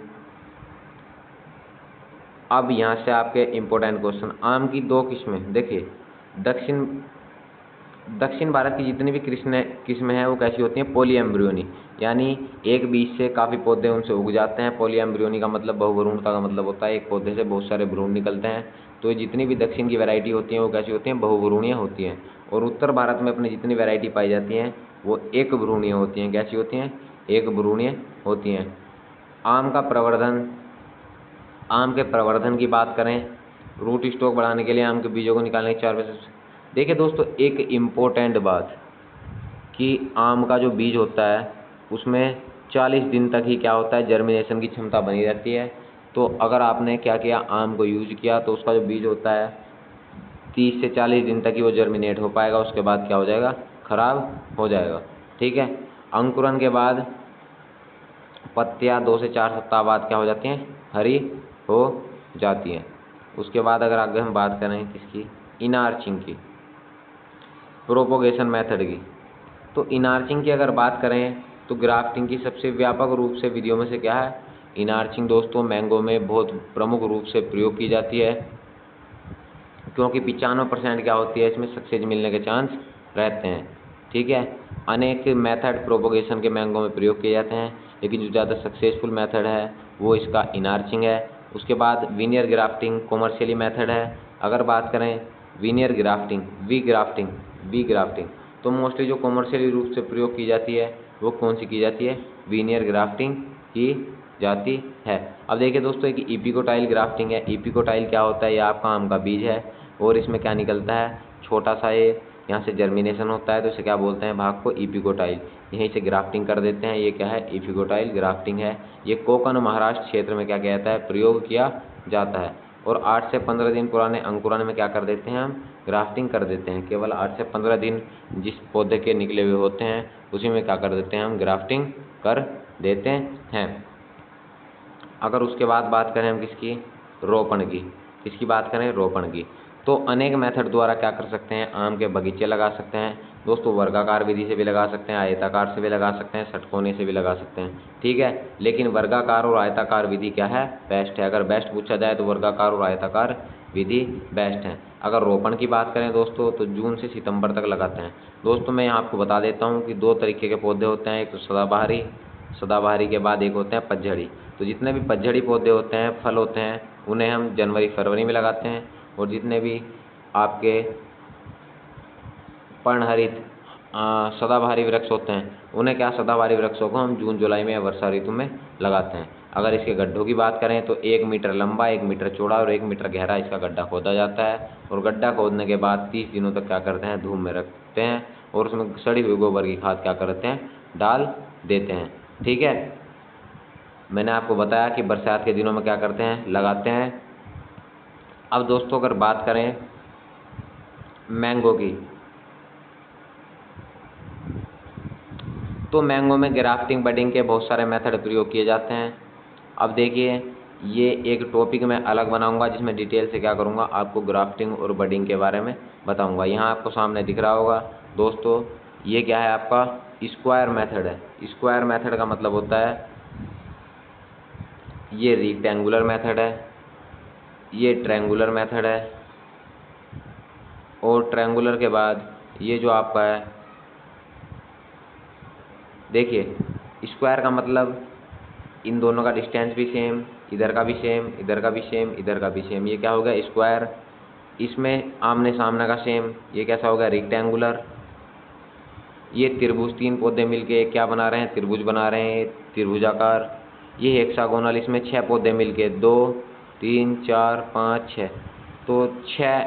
अब यहाँ से आपके इम्पोर्टेंट क्वेश्चन, आम की दो किस्में देखिए। दक्षिण भारत की जितनी भी किस्में हैं वो कैसी होती हैं? पॉलीएम्ब्रियोनी, यानी एक बीज से काफ़ी पौधे उनसे उग जाते हैं। पॉलीएम्ब्रियोनी का मतलब बहुभ्रूणता का मतलब होता है एक पौधे से बहुत सारे भ्रूण निकलते हैं। तो ये जितनी भी दक्षिण की वैरायटी होती हैं वो कैसी होती हैं? बहुभ्रूणीय होती हैं। और उत्तर भारत में अपनी जितनी वैरायटी पाई जाती हैं वो एक भ्रूणीय होती हैं। कैसी होती हैं? एक भ्रूणीय होती हैं। आम का प्रवर्धन, आम के प्रवर्धन की बात करें, रूट स्टॉक बढ़ाने के लिए आम के बीजों को निकालने के 4 प्रोसेस। देखिए दोस्तों, एक इम्पोर्टेंट बात कि आम का जो बीज होता है उसमें 40 दिन तक ही क्या होता है? जर्मिनेशन की क्षमता बनी रहती है। तो अगर आपने क्या किया? आम को यूज किया तो उसका जो बीज होता है 30 से 40 दिन तक ही वो जर्मिनेट हो पाएगा, उसके बाद क्या हो जाएगा? खराब हो जाएगा। ठीक है, अंकुरन के बाद पत्तियां 2 से 4 सप्ताह बाद क्या हो जाती हैं? हरी हो जाती हैं। उसके बाद अगर आगे हम बात करें किसकी? इनार्चिंग की, प्रोपोगेशन मेथड की। तो इनार्चिंग की अगर बात करें तो ग्राफ्टिंग की सबसे व्यापक रूप से विधियों में से क्या है? इनार्चिंग दोस्तों मैंगो में बहुत प्रमुख रूप से प्रयोग की जाती है, क्योंकि 95% क्या होती है? इसमें सक्सेस मिलने के चांस रहते हैं। ठीक है, अनेक मेथड प्रोपोगेशन के मैंगो में प्रयोग किए जाते हैं, लेकिन जो ज़्यादा सक्सेसफुल मेथड है वो इसका इनार्चिंग है। उसके बाद वीनियर ग्राफ्टिंग कॉमर्शियली मेथड है। अगर बात करें वीनियर ग्राफ्टिंग, वी ग्राफ्टिंग, तो मोस्टली जो कॉमर्शियली रूप से प्रयोग की जाती है वो कौन सी की जाती है? वीनियर ग्राफ्टिंग की जाती है। अब देखिए दोस्तों, एक इपिकोटाइल ग्राफ्टिंग है। इपिकोटाइल क्या होता है? ये आपका आम का बीज है और इसमें क्या निकलता है? छोटा सा ये यहाँ से जर्मिनेशन होता है, तो इसे क्या बोलते हैं? भाग को इपिकोटाइल। यहीं से ग्राफ्टिंग कर देते हैं। ये क्या है? इपिकोटाइल ग्राफ्टिंग है। ये कोकण महाराष्ट्र क्षेत्र में क्या कहता है? प्रयोग किया जाता है। और 8 से 15 दिन पुराने अंकुरन में क्या कर देते हैं? हम ग्राफ्टिंग कर देते हैं। केवल 8 से 15 दिन जिस पौधे के निकले हुए होते हैं उसी में क्या कर देते हैं? हम ग्राफ्टिंग कर देते हैं। अगर उसके बाद बात करें हम किसकी? रोपण की। किसकी बात करें? रोपण की। तो अनेक मेथड द्वारा क्या कर सकते हैं? आम के बगीचे लगा सकते हैं दोस्तों। वर्गाकार विधि से भी लगा सकते हैं, आयताकार से भी लगा सकते हैं, षटकोणीय से भी लगा सकते हैं, ठीक है। लेकिन वर्गाकार और आयताकार विधि क्या है? बेस्ट है। अगर बेस्ट पूछा जाए तो वर्गाकार और आयताकार विधि बेस्ट है। अगर रोपण की बात करें दोस्तों तो जून से सितंबर तक लगाते हैं। दोस्तों मैं यहाँ आपको बता देता हूँ कि 2 तरीके के पौधे होते हैं। एक तो सदाबहारी, सदाबहारी के बाद एक होते हैं पतझड़ी। तो जितने भी पतझड़ी पौधे होते हैं, फल होते हैं, उन्हें हम जनवरी फरवरी में लगाते हैं। और जितने भी आपके पर्णहरित सदाबहारी वृक्ष होते हैं उन्हें क्या? सदाबहारी वृक्षों को हम जून जुलाई में या वर्षा ऋतु में लगाते हैं। अगर इसके गड्ढों की बात करें तो 1 मीटर लंबा, 1 मीटर चौड़ा और 1 मीटर गहरा इसका गड्ढा खोदा जाता है। और गड्ढा खोदने के बाद 30 दिनों तक क्या करते हैं? धूप में रखते हैं और उसमें सड़ी हुई गोबर की खाद क्या करते हैं? डाल देते हैं, ठीक है। मैंने आपको बताया कि बरसात के दिनों में क्या करते हैं? लगाते हैं। अब दोस्तों अगर बात करें मैंगो की, तो मैंगो में ग्राफ्टिंग बडिंग के बहुत सारे मेथड प्रयोग किए जाते हैं। अब देखिए, ये एक टॉपिक मैं अलग बनाऊंगा जिसमें डिटेल से क्या करूंगा? आपको ग्राफ्टिंग और बडिंग के बारे में बताऊंगा। यहाँ आपको सामने दिख रहा होगा दोस्तों, ये क्या है? आपका स्क्वायर मेथड है। स्क्वायर मेथड का मतलब होता है, ये रेक्टेंगुलर मेथड है, ये ट्रायंगुलर मेथड है, और ट्रायंगुलर के बाद ये जो आपका है, देखिए स्क्वायर का मतलब इन दोनों का डिस्टेंस भी सेम, इधर का भी सेम, इधर का भी सेम, इधर का भी सेम, ये क्या हो गया? स्क्वायर। इसमें आमने सामने का सेम, ये कैसा होगा? रेक्टेंगुलर। ये त्रिभुज, 3 पौधे मिलके क्या बना रहे हैं? त्रिभुज बना रहे हैं, त्रिभुजाकार। ये हेक्सागोनल, इसमें 6 पौधे मिलके 2 3 4 5 6, तो 6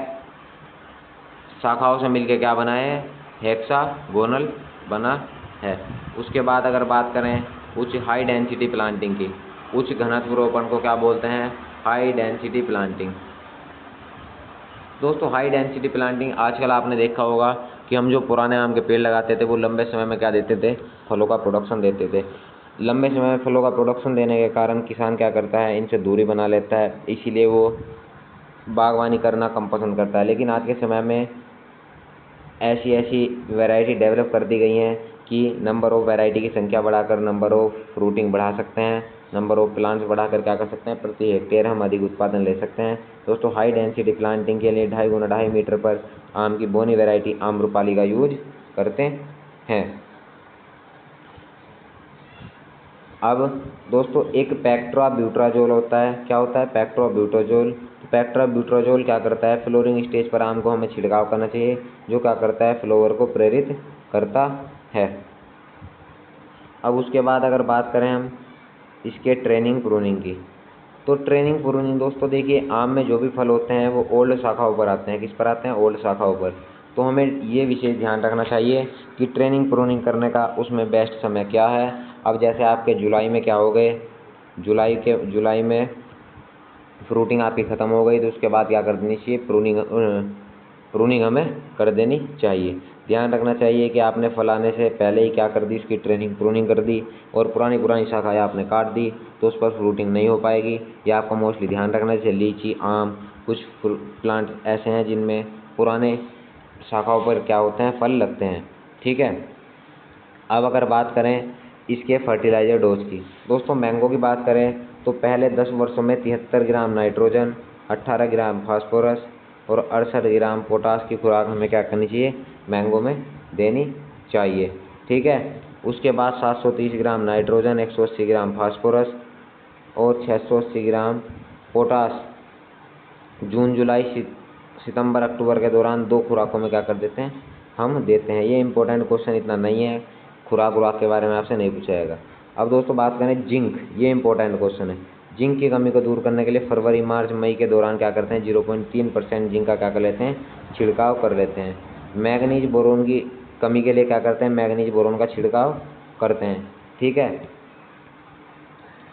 शाखाओं से मिलके क्या बना है? हेक्सागोनल बना है। उसके बाद अगर बात करें उच्च हाई डेंसिटी प्लांटिंग की, उच्च घनत्व रोपण को क्या बोलते हैं? High density planting. दोस्तों हाई डेंसिटी प्लांटिंग, आजकल आपने देखा होगा कि हम जो पुराने आम के पेड़ लगाते थे वो लंबे समय में क्या देते थे? फलों का प्रोडक्शन देते थे। लंबे समय में फलों का प्रोडक्शन देने के कारण किसान क्या करता है? इनसे दूरी बना लेता है, इसीलिए वो बागवानी करना कम पसंद करता है। लेकिन आज के समय में ऐसी ऐसी वैरायटी डेवलप कर दी गई हैं कि नंबर ऑफ वैरायटी की संख्या बढ़ाकर नंबर ऑफ फ्रूटिंग बढ़ा सकते हैं, नंबर ऑफ प्लांट्स बढ़ाकर क्या कर सकते हैं? प्रति हेक्टेयर हम अधिक उत्पादन ले सकते हैं। दोस्तों हाई डेंसिटी प्लांटिंग के लिए 2.5 गुना 2.5 मीटर पर आम की बोनी वैरायटी आम्रपाली का यूज करते हैं। अब दोस्तों एक पेक्ट्राब्यूट्राजोल होता है। क्या होता है? पेक्ट्राब्यूट्राजोल। तो पेक्ट्राब्यूट्राजोल क्या करता है? फ्लोरिंग स्टेज पर आम को हमें छिड़काव करना चाहिए, जो क्या करता है? फ्लोवर को प्रेरित करता है। अब उसके बाद अगर बात करें हम इसके ट्रेनिंग प्रूनिंग की, तो ट्रेनिंग प्रूनिंग दोस्तों देखिए, आम में जो भी फल होते हैं वो ओल्ड शाखाओं पर आते हैं। किस पर आते हैं? ओल्ड शाखाओं पर। तो हमें ये विशेष ध्यान रखना चाहिए कि ट्रेनिंग प्रूनिंग करने का उसमें बेस्ट समय क्या है। अब जैसे आपके जुलाई में क्या हो गए? जुलाई में फ्रूटिंग आपकी ख़त्म हो गई, तो उसके बाद क्या कर देनी चाहिए? प्रूनिंग हमें कर देनी चाहिए। ध्यान रखना चाहिए कि आपने फल आने से पहले ही क्या कर दी? इसकी ट्रेनिंग प्रूनिंग कर दी, और पुरानी शाखाएँ आपने काट दी, तो उस पर फ्रूटिंग नहीं हो पाएगी। यह आपको मोस्टली ध्यान रखना चाहिए। लीची, आम, कुछ प्लांट ऐसे हैं जिनमें पुराने शाखाओं पर क्या होते हैं? फल लगते हैं, ठीक है। अब अगर बात करें इसके फर्टिलाइज़र डोज की, दोस्तों मैंगो की बात करें तो पहले 10 वर्षों में 73 ग्राम नाइट्रोजन, 18 ग्राम फास्फोरस और 68 ग्राम पोटास की खुराक हमें क्या करनी चाहिए? मैंगो में देनी चाहिए, ठीक है। उसके बाद 730 ग्राम नाइट्रोजन, 180 ग्राम फास्फोरस और 680 ग्राम पोटास जून जुलाई सितंबर अक्टूबर के दौरान 2 खुराकों में क्या कर देते हैं, हम देते हैं। ये इंपॉर्टेंट क्वेश्चन इतना नहीं है, खुराक के बारे में आपसे नहीं पूछा जाएगा। अब दोस्तों बात करें जिंक, ये इंपॉर्टेंट क्वेश्चन है। जिंक की कमी को दूर करने के लिए फरवरी मार्च मई के दौरान क्या करते हैं, 0.3% जिंक का क्या कर लेते हैं, छिड़काव कर लेते हैं। मैग्नीज बोरोन की कमी के लिए क्या करते हैं, मैग्नीज बोरोन का छिड़काव करते हैं। ठीक है,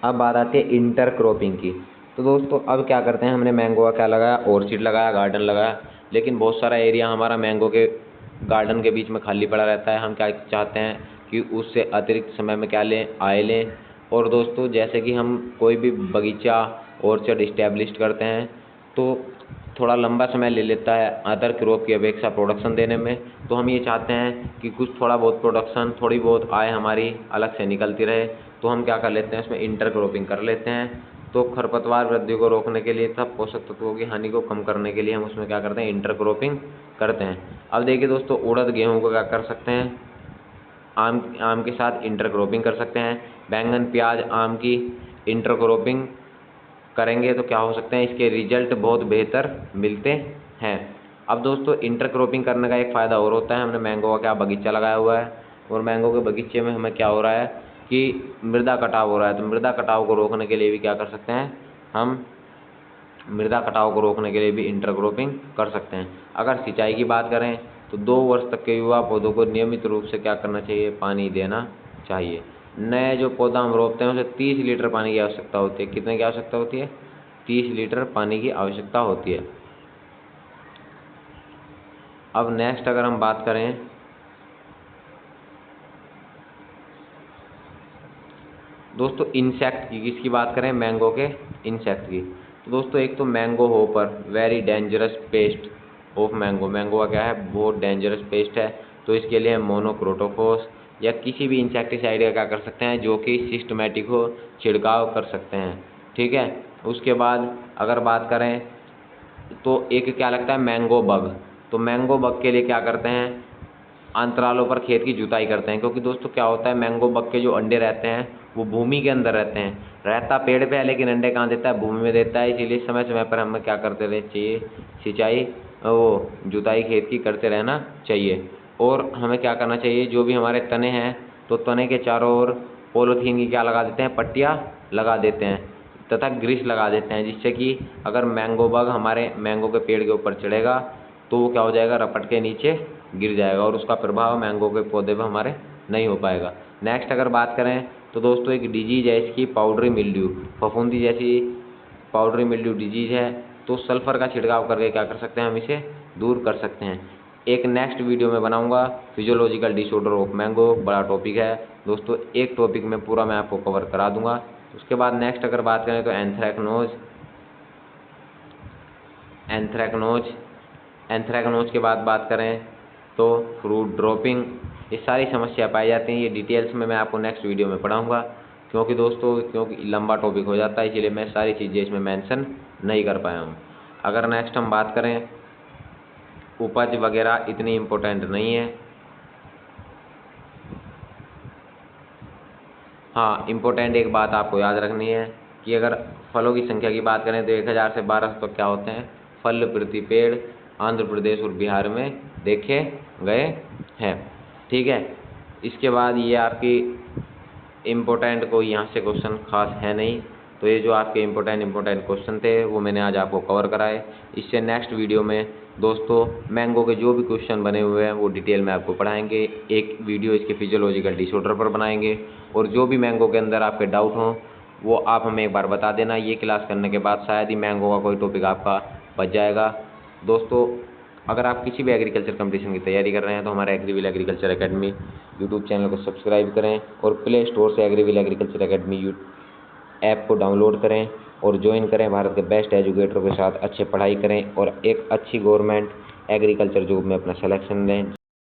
अब बात आती है इंटर क्रॉपिंग की। तो दोस्तों अब क्या करते हैं, हमने मैंगो का क्या लगाया, ऑर्चिड लगाया, गार्डन लगाया, लेकिन बहुत सारा एरिया हमारा मैंगो के गार्डन के बीच में खाली पड़ा रहता है। हम क्या चाहते हैं कि उससे अतिरिक्त समय में क्या लें, आय लें। और दोस्तों जैसे कि हम कोई भी बगीचा ऑर्चर्ड इस्टेब्लिश करते हैं तो थोड़ा लंबा समय ले लेता है अदर क्रॉप की अपेक्षा प्रोडक्शन देने में। तो हम ये चाहते हैं कि कुछ थोड़ा बहुत प्रोडक्शन, थोड़ी बहुत आय हमारी अलग से निकलती रहे। तो हम क्या कर लेते हैं, इसमें इंटर क्रॉपिंग कर लेते हैं। तो खरपतवार वृद्धि को रोकने के लिए, तब पोषक तत्वों की हानि को कम करने के लिए हम उसमें क्या करते हैं, इंटर क्रॉपिंग करते हैं। अब देखिए दोस्तों, उड़द गेहूँ को क्या कर सकते हैं, आम के साथ इंटर क्रॉपिंग कर सकते हैं। बैंगन प्याज आम की इंटर क्रॉपिंग करेंगे तो क्या हो सकते हैं, इसके रिजल्ट बहुत बेहतर मिलते हैं। अब दोस्तों इंटर क्रॉपिंग करने का एक फ़ायदा और होता है, हमने मैंगो का क्या बगीचा लगाया हुआ है और मैंगो के बगीचे में हमें क्या हो रहा है कि मृदा कटाव हो रहा है। तो मृदा कटाव को रोकने के लिए भी क्या कर सकते हैं, हम मृदा कटाव को रोकने के लिए भी इंटर क्रॉपिंग कर सकते हैं। अगर सिंचाई की बात करें तो 2 वर्ष तक के युवा पौधों को नियमित रूप से क्या करना चाहिए, पानी देना चाहिए। नए जो पौधा हम रोपते हैं उसे 30 लीटर पानी की आवश्यकता होती है। कितने की आवश्यकता होती है, 30 लीटर पानी की आवश्यकता होती है। अब नेक्स्ट अगर हम बात करें दोस्तों इंसेक्ट की, किसकी बात करें, मैंगो के इंसेक्ट की। तो दोस्तों एक तो mango hopper, very dangerous paste of mango. Mango का क्या है, बहुत डेंजरस पेस्ट है। तो इसके लिए हम मोनोक्रोटोफॉस या किसी भी इंसेक्टिसाइड का क्या कर सकते हैं, जो कि सिस्टमेटिक हो, छिड़काव कर सकते हैं। ठीक है, उसके बाद अगर बात करें तो एक क्या लगता है, मैंगो बग। तो मैंगो बग के लिए क्या करते हैं, अंतरालों पर खेत की जुताई करते हैं। क्योंकि दोस्तों क्या होता है, मैंगो बग के जो अंडे रहते हैं वो भूमि के अंदर रहते हैं, रहता पेड़ पे है लेकिन अंडे कहाँ देता है, भूमि में देता है। इसीलिए समय समय पर हमें क्या करते रहना चाहिए, सिंचाई वो जुताई खेत की करते रहना चाहिए। और हमें क्या करना चाहिए, जो भी हमारे तने हैं तो तने के चारों ओर पॉलीथीन की क्या लगा देते हैं, पट्टियाँ लगा देते हैं तथा ग्रीस लगा देते हैं, जिससे कि अगर मैंगो बग हमारे मैंगो के पेड़ के ऊपर चढ़ेगा तो वो क्या हो जाएगा, रपट के नीचे गिर जाएगा और उसका प्रभाव मैंगो के पौधे पर हमारे नहीं हो पाएगा। नेक्स्ट अगर बात करें तो दोस्तों एक डिजीज है इसकी, पाउडरी मिल्ड्यू, फफूंदी जैसी पाउडरी मिल्ड्यू डिजीज है। तो सल्फर का छिड़काव करके क्या कर सकते हैं, हम इसे दूर कर सकते हैं। एक नेक्स्ट वीडियो में बनाऊंगा फिजियोलॉजिकल डिसऑर्डर ऑफ मैंगो, बड़ा टॉपिक है दोस्तों, एक टॉपिक में पूरा मैं आपको कवर करा दूंगा। उसके बाद नेक्स्ट अगर बात करें तो एंथ्रेक्नोज के बाद बात करें तो फ्रूट ड्रॉपिंग, ये सारी समस्या पाई जाती हैं। ये डिटेल्स में मैं आपको नेक्स्ट वीडियो में पढ़ाऊंगा, क्योंकि लंबा टॉपिक हो जाता है, इसीलिए मैं सारी चीज़ें इसमें मेंशन नहीं कर पाया हूँ। अगर नेक्स्ट हम बात करें, उपज वगैरह इतनी इम्पोर्टेंट नहीं है। हाँ, इम्पोर्टेंट एक बात आपको याद रखनी है कि अगर फलों की संख्या की बात करें तो 1000 से 1200 तक क्या होते हैं, फल प्रति पेड़ आंध्र प्रदेश और बिहार में देखे गए हैं। ठीक है, इसके बाद ये आपकी इम्पोर्टेंट कोई यहाँ से क्वेश्चन खास है नहीं। तो ये जो आपके इम्पोर्टेंट क्वेश्चन थे वो मैंने आज आपको कवर कराए। इससे नेक्स्ट वीडियो में दोस्तों मैंगो के जो भी क्वेश्चन बने हुए हैं वो डिटेल में आपको पढ़ाएंगे। एक वीडियो इसके फिजियोलॉजिकल डिसऑर्डर पर बनाएंगे और जो भी मैंगो के अंदर आपके डाउट हों वो आप हमें एक बार बता देना। ये क्लास करने के बाद शायद ही मैंगो का कोई टॉपिक आपका बच जाएगा। दोस्तों अगर आप किसी भी एग्रीकल्चर कंपटीशन की तैयारी कर रहे हैं तो हमारे एग्रीविल एग्रीकल्चर एकेडमी यूट्यूब चैनल को सब्सक्राइब करें और प्ले स्टोर से एग्रीविल एग्रीकल्चर एकेडमी ऐप को डाउनलोड करें और ज्वाइन करें। भारत के बेस्ट एजुकेटरों के साथ अच्छे पढ़ाई करें और एक अच्छी गवर्नमेंट एग्रीकल्चर जॉब में अपना सिलेक्शन लें।